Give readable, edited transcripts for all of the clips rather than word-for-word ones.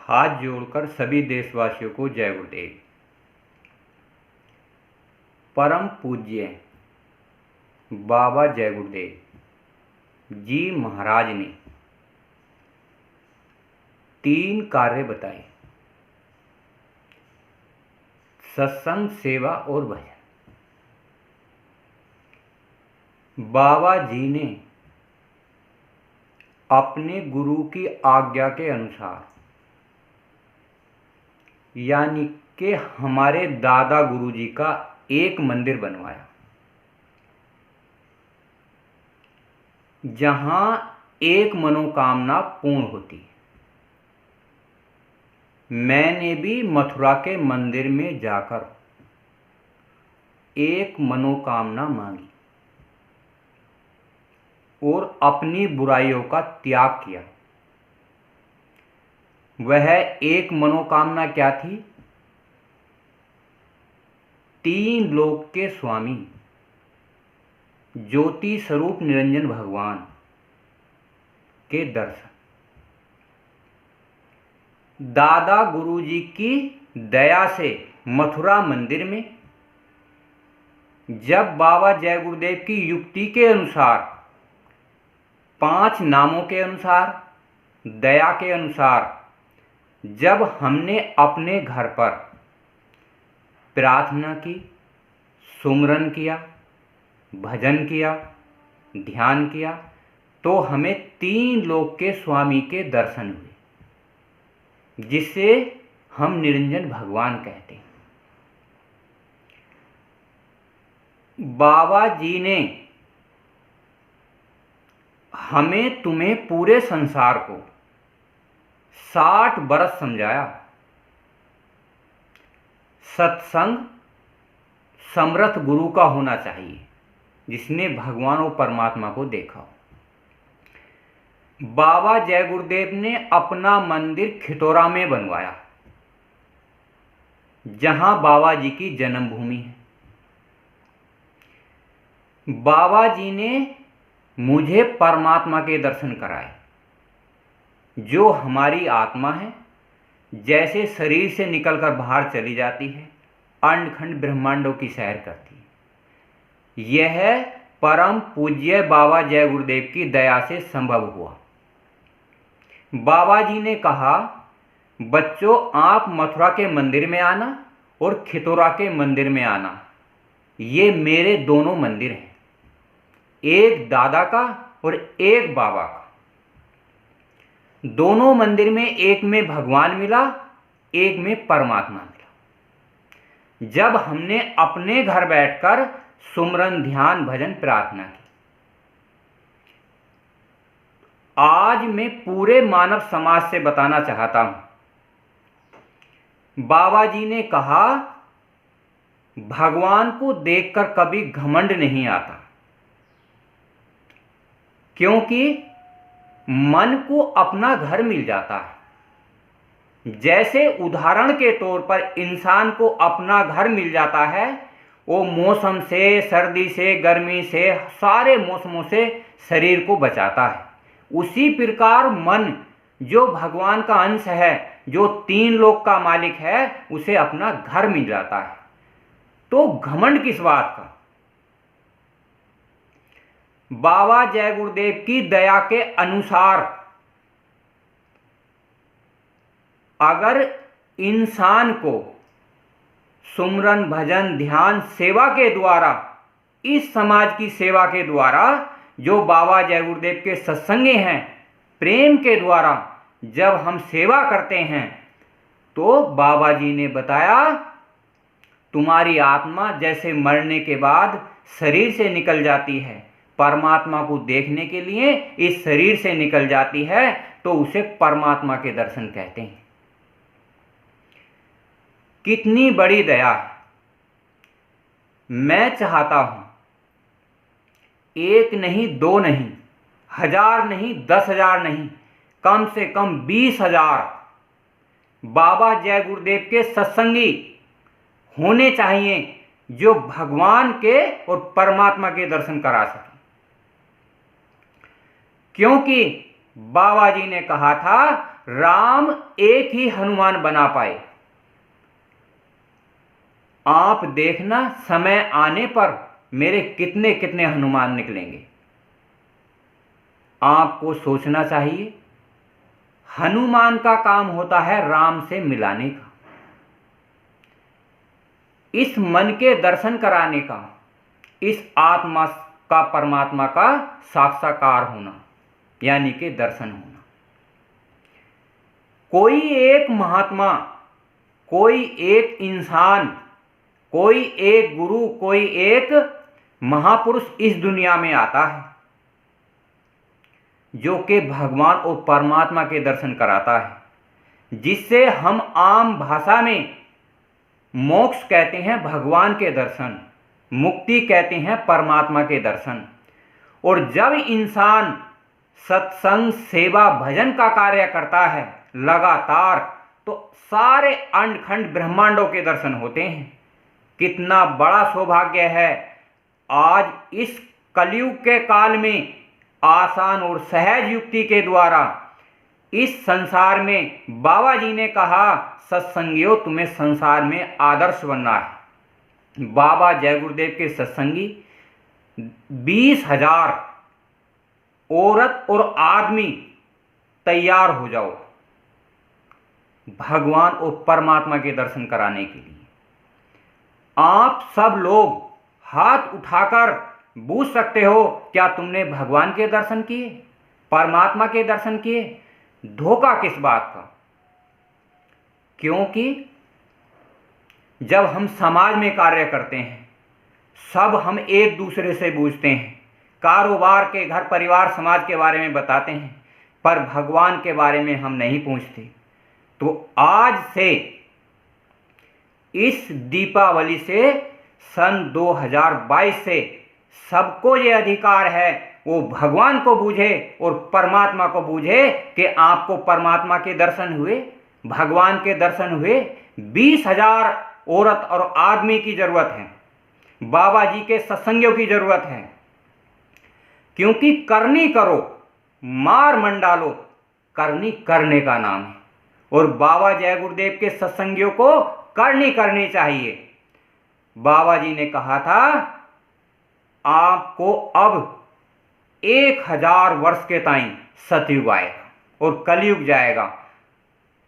हाथ जोड़कर सभी देशवासियों को जय गुरुदेव। परम पूज्य बाबा जय गुरुदेव जी महाराज ने 3 कार्य बताए: सत्संग, सेवा और भजन। बाबा जी ने अपने गुरु की आज्ञा के अनुसार, यानी कि हमारे दादा गुरु जी का एक मंदिर बनवाया, जहां एक मनोकामना पूर्ण होती है। मैंने भी मथुरा के मंदिर में जाकर एक मनोकामना मांगी और अपनी बुराइयों का त्याग किया। वह एक मनोकामना क्या थी? 3 लोक के स्वामी ज्योति स्वरूप निरंजन भगवान के दर्शन। दादा गुरुजी की दया से मथुरा मंदिर में जब बाबा जय गुरुदेव की युक्ति के अनुसार, 5 नामों के अनुसार, दया के अनुसार, जब हमने अपने घर पर प्रार्थना की, सुमरन किया, भजन किया, ध्यान किया, तो हमें 3 लोक के स्वामी के दर्शन हुए, जिसे हम निरंजन भगवान कहते हैं। बाबा जी ने हमें, तुम्हें, पूरे संसार को 60 बरस समझाया। सत्संग समर्थ गुरु का होना चाहिए, जिसने भगवान और परमात्मा को देखा। बाबा जय गुरुदेव ने अपना मंदिर खितौरा में बनवाया, जहां बाबा जी की जन्मभूमि है। बाबा जी ने मुझे परमात्मा के दर्शन कराए, जो हमारी आत्मा है, जैसे शरीर से निकलकर बाहर चली जाती है, अंडखंड ब्रह्मांडों की सैर करती है। यह परम पूज्य बाबा जय गुरुदेव की दया से संभव हुआ। बाबा जी ने कहा, बच्चों, आप मथुरा के मंदिर में आना और खितौरा के मंदिर में आना। ये मेरे दोनों मंदिर हैं, एक दादा का और एक बाबा का। दोनों मंदिर में एक में भगवान मिला, एक में परमात्मा मिला। जब हमने अपने घर बैठकर सुमरन, ध्यान, भजन, प्रार्थना की। आज मैं पूरे मानव समाज से बताना चाहता हूं, बाबा जी ने कहा, भगवान को देखकर कभी घमंड नहीं आता, क्योंकि मन को अपना घर मिल जाता है। जैसे उदाहरण के तौर पर इंसान को अपना घर मिल जाता है, वो मौसम से, सर्दी से, गर्मी से, सारे मौसमों से शरीर को बचाता है। उसी प्रकार मन, जो भगवान का अंश है, जो 3 लोक का मालिक है, उसे अपना घर मिल जाता है। तो घमंड किस बात का? बाबा जय गुरुदेव की दया के अनुसार अगर इंसान को सुमरन, भजन, ध्यान, सेवा के द्वारा, इस समाज की सेवा के द्वारा, जो बाबा जय गुरुदेव के सत्संगी हैं, प्रेम के द्वारा जब हम सेवा करते हैं, तो बाबा जी ने बताया, तुम्हारी आत्मा जैसे मरने के बाद शरीर से निकल जाती है, परमात्मा को देखने के लिए इस शरीर से निकल जाती है, तो उसे परमात्मा के दर्शन कहते हैं। कितनी बड़ी दया है। मैं चाहता हूं, 1 नहीं, 2 नहीं, 1000 नहीं, 10,000 नहीं, कम से कम 20,000 बाबा जय गुरुदेव के सत्संगी होने चाहिए, जो भगवान के और परमात्मा के दर्शन करा सके। क्योंकि बाबा जी ने कहा था, राम एक ही हनुमान बना पाए। आप देखना समय आने पर मेरे कितने कितने हनुमान निकलेंगे। आपको सोचना चाहिए, हनुमान का काम होता है राम से मिलाने का, इस मन के दर्शन कराने का, इस आत्मा का परमात्मा का साक्षात्कार होना, यानी कि दर्शन होना। कोई एक महात्मा, कोई एक इंसान, कोई एक गुरु, कोई एक महापुरुष इस दुनिया में आता है जो कि भगवान और परमात्मा के दर्शन कराता है, जिससे हम आम भाषा में मोक्ष कहते हैं भगवान के दर्शन, मुक्ति कहते हैं परमात्मा के दर्शन। और जब इंसान सत्संग सेवा भजन का कार्य करता है लगातार, तो सारे अंडखंड ब्रह्मांडों के दर्शन होते हैं। कितना बड़ा सौभाग्य है आज इस कलयुग के काल में आसान और सहज युक्ति के द्वारा इस संसार में बाबा जी ने कहा, सत्संगियों तुम्हें संसार में आदर्श बनना है। बाबा जय गुरुदेव के सत्संगी 20,000 औरत और आदमी तैयार हो जाओ भगवान और परमात्मा के दर्शन कराने के लिए। आप सब लोग हाथ उठाकर पूछ सकते हो, क्या तुमने भगवान के दर्शन किए, परमात्मा के दर्शन किए? धोखा किस बात का? क्योंकि जब हम समाज में कार्य करते हैं, सब हम एक दूसरे से पूछते हैं, कारोबार के, घर परिवार, समाज के बारे में बताते हैं, पर भगवान के बारे में हम नहीं पूछते। तो आज से, इस दीपावली से, सन 2022 से सबको ये अधिकार है वो भगवान को बूझे और परमात्मा को बूझे कि आपको परमात्मा के दर्शन हुए, भगवान के दर्शन हुए। 20,000 औरत और आदमी की जरूरत है, बाबा जी के सत्संगियों की जरूरत है। क्योंकि करनी करो, मार मंडालो, करनी करने का नाम है। और बाबा जय गुरुदेव के सत्संगियों को करनी चाहिए। बाबा जी ने कहा था, आपको अब 1000 वर्ष के ताईं सतयुग आएगा और कलयुग जाएगा,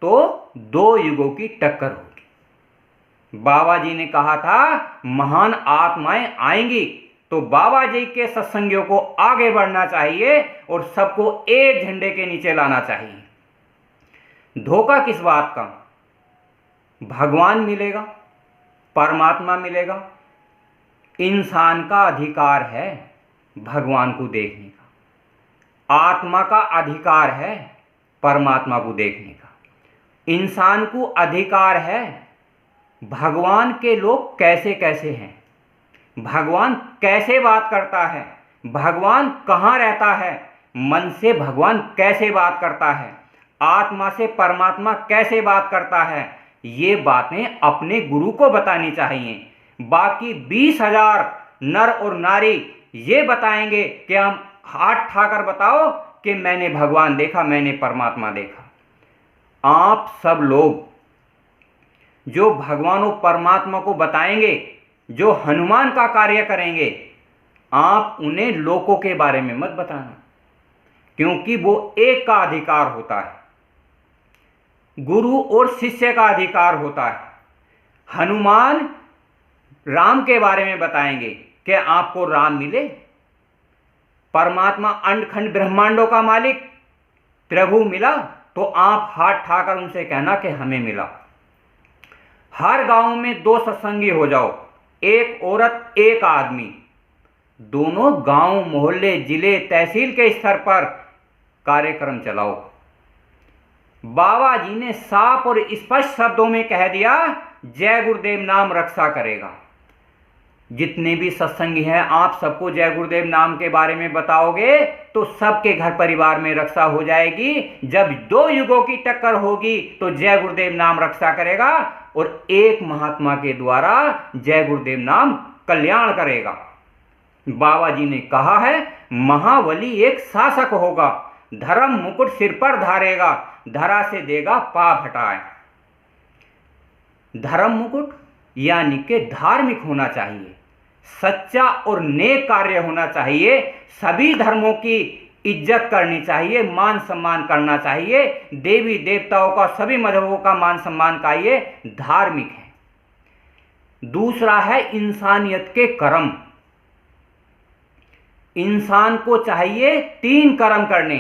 तो 2 युगों की टक्कर होगी। बाबा जी ने कहा था, महान आत्माएं आएंगी, तो बाबा जी के सत्संगियों को आगे बढ़ना चाहिए और सबको एक झंडे के नीचे लाना चाहिए। धोखा किस बात का? भगवान मिलेगा, परमात्मा मिलेगा, इंसान का अधिकार है भगवान को देखने का, आत्मा का अधिकार है परमात्मा को देखने का, इंसान को अधिकार है भगवान के लोग कैसे कैसे हैं, भगवान कैसे बात करता है, भगवान कहाँ रहता है, मन से भगवान कैसे बात करता है, आत्मा से परमात्मा कैसे बात करता है, ये बातें अपने गुरु को बतानी चाहिए। बाकी 20,000 नर और नारी ये बताएंगे कि हम हाथ ठाकर बताओ कि मैंने भगवान देखा, मैंने परमात्मा देखा। आप सब लोग जो भगवान और परमात्मा को बताएंगे, जो हनुमान का कार्य करेंगे, आप उन्हें लोगों के बारे में मत बताना, क्योंकि वो एक का अधिकार होता है, गुरु और शिष्य का अधिकार होता है। हनुमान राम के बारे में बताएंगे कि आपको राम मिले, परमात्मा अंडखंड ब्रह्मांडों का मालिक प्रभु मिला, तो आप हाथ ठाकर उनसे कहना कि हमें मिला। हर गांव में 2 सत्संगी हो जाओ, एक औरत एक आदमी, दोनों गांव, मोहल्ले, जिले, तहसील के स्तर पर कार्यक्रम चलाओ। बाबा जी ने साफ और स्पष्ट शब्दों में कह दिया, जय गुरुदेव नाम रक्षा करेगा। जितने भी सत्संगी हैं, आप सबको जय गुरुदेव नाम के बारे में बताओगे तो सबके घर परिवार में रक्षा हो जाएगी। जब 2 युगों की टक्कर होगी तो जय गुरुदेव नाम रक्षा करेगा और एक महात्मा के द्वारा जय गुरुदेव नाम कल्याण करेगा। बाबा जी ने कहा है, महाबली एक शासक होगा, धर्म मुकुट सिर पर धारेगा, धरा से देगा पाप हटाए। धर्म मुकुट यानी कि धार्मिक होना चाहिए, सच्चा और नेक कार्य होना चाहिए, सभी धर्मों की इज्जत करनी चाहिए, मान सम्मान करना चाहिए, देवी देवताओं का, सभी मजहबों का मान सम्मान का ये धार्मिक है। दूसरा है इंसानियत के कर्म। इंसान को चाहिए 3 कर्म करने,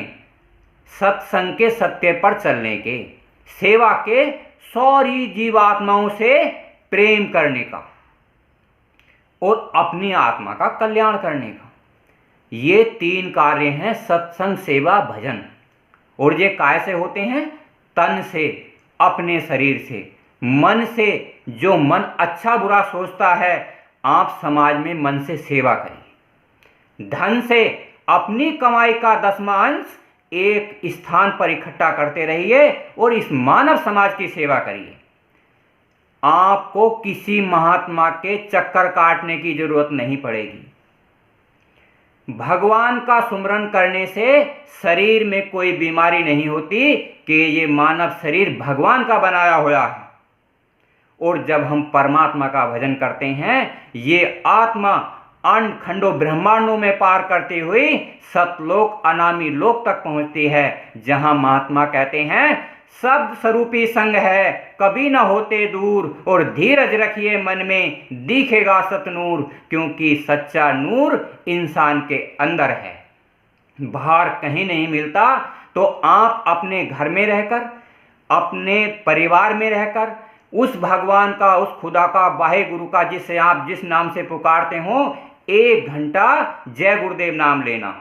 सत्संग के सत्य पर चलने के, सेवा के, सारी जीवात्माओं से प्रेम करने का और अपनी आत्मा का कल्याण करने का। ये 3 कार्य हैं सत्संग, सेवा, भजन। और ये कैसे होते हैं? तन से, अपने शरीर से, मन से। जो मन अच्छा बुरा सोचता है, आप समाज में मन से सेवा करिए। धन से, अपनी कमाई का 10वां अंश एक स्थान पर इकट्ठा करते रहिए और इस मानव समाज की सेवा करिए। आपको किसी महात्मा के चक्कर काटने की जरूरत नहीं पड़ेगी। भगवान का सुमरन करने से शरीर में कोई बीमारी नहीं होती कि ये मानव शरीर भगवान का बनाया हुआ है। और जब हम परमात्मा का भजन करते हैं, ये आत्मा अंड खंडों ब्रह्मांडों में पार करती हुई सतलोक अनामी लोक तक पहुंचती है, जहां महात्मा कहते हैं शब्द स्वरूपी संग है, कभी न होते दूर, और धीरज रखिए मन में, दिखेगा सतनूर, क्योंकि सच्चा नूर इंसान के अंदर है, बाहर कहीं नहीं मिलता। तो आप अपने घर में रहकर, अपने परिवार में रहकर उस भगवान का, उस खुदा का, वाहे गुरु का, जिसे आप जिस नाम से पुकारते हो, 1 घंटा जय गुरुदेव नाम लेना।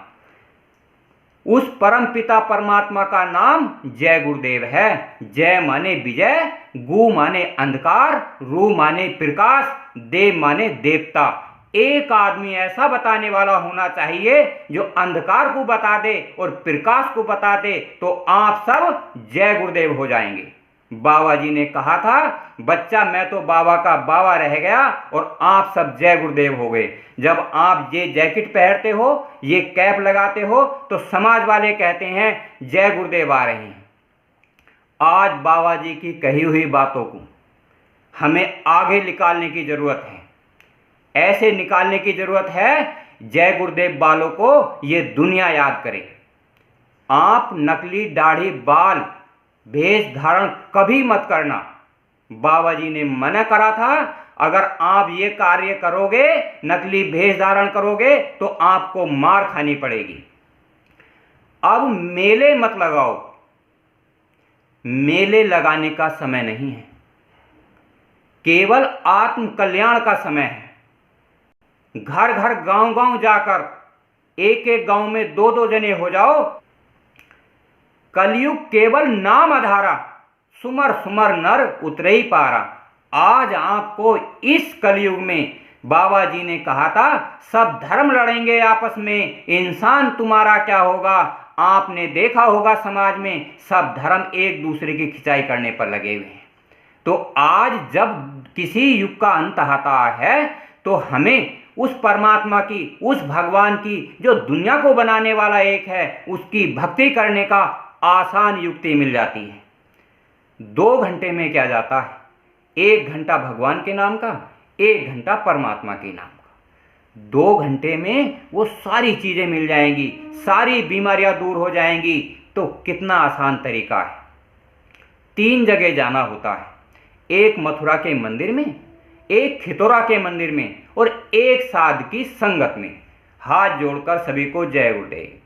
उस परम पिता परमात्मा का नाम जय गुरुदेव है। जय माने विजय, गु माने अंधकार, रू माने प्रकाश, देव माने देवता। एक आदमी ऐसा बताने वाला होना चाहिए जो अंधकार को बता दे और प्रकाश को बता दे, तो आप सब जय गुरुदेव हो जाएंगे। बाबा जी ने कहा था, बच्चा मैं तो बाबा का बाबा रह गया और आप सब जय गुरुदेव हो गए। जब आप ये जैकेट पहनते हो, ये कैप लगाते हो, तो समाज वाले कहते हैं जय गुरुदेव आ रहे हैं। आज बाबा जी की कही हुई बातों को हमें आगे निकालने की जरूरत है। ऐसे निकालने की जरूरत है जय गुरुदेव वालों को ये दुनिया याद करे। आप नकली दाढ़ी, बाल, भेष धारण कभी मत करना। बाबा जी ने मना करा था, अगर आप ये कार्य करोगे, नकली भेष धारण करोगे, तो आपको मार खानी पड़ेगी। अब मेले मत लगाओ। मेले लगाने का समय नहीं है, केवल आत्म कल्याण का समय है। घर घर, गांव गांव जाकर एक एक गांव में 2-2 जने हो जाओ। कलयुग केवल नाम आधारा, सुमर सुमर नर उतरे ही पारा। आज आपको इस कलयुग में बाबा जी ने कहा था, सब धर्म लड़ेंगे आपस में, इंसान तुम्हारा क्या होगा। आपने देखा होगा समाज में सब धर्म एक दूसरे की खिंचाई करने पर लगे हुए हैं। तो आज जब किसी युग का अंत आता है, तो हमें उस परमात्मा की, उस भगवान की, जो दुनिया को बनाने वाला एक है, उसकी भक्ति करने का आसान युक्ति मिल जाती है। 2 घंटे में क्या जाता है? 1 घंटा भगवान के नाम का, 1 घंटा परमात्मा के नाम का। 2 घंटे में वो सारी चीजें मिल जाएंगी, सारी बीमारियां दूर हो जाएंगी। तो कितना आसान तरीका है। 3 जगह जाना होता है, एक मथुरा के मंदिर में, एक खितौरा के मंदिर में और एक साध की संगत में। हाथ जोड़कर सभी को जय गुरुदेव।